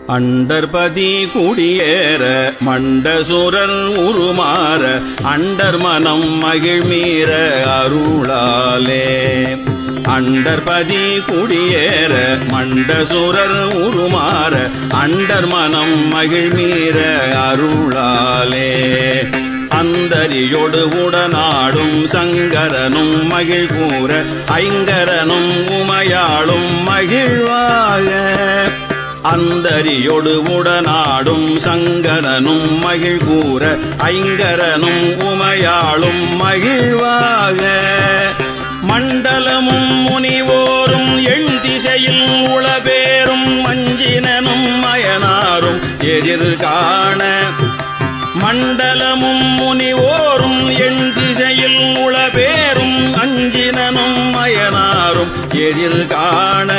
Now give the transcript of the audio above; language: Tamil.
அண்டர்பதி குடியேற மண்டசுரர் உருமாற அண்டர் மனம் மகிழ்மீற அருளாலே. அண்டர்பதி குடியேற மண்டசுரர் உருமாற அண்டர் மனம் மகிழ்மீற அருளாலே. அந்தரியோடு உடனாடும் சங்கரனும் மகிழ் கூற ஐங்கரனும் உமையாளும் மகிழ்வாக. அந்தரியோடு உடனாடும் சங்கரனும் மகிழ் கூற ஐங்கரனும் உமையாளும் மகிழ்வாக. மண்டலமும் முனிவோரும் எண் திசையில் உளபேரும் மஞ்சினனும் மயனாரும் எதிர்காண. மண்டலமும் முனிவோரும் எண் திசையில் உளபேரும் அஞ்சினனும் மயனாரும் எதிர்காண.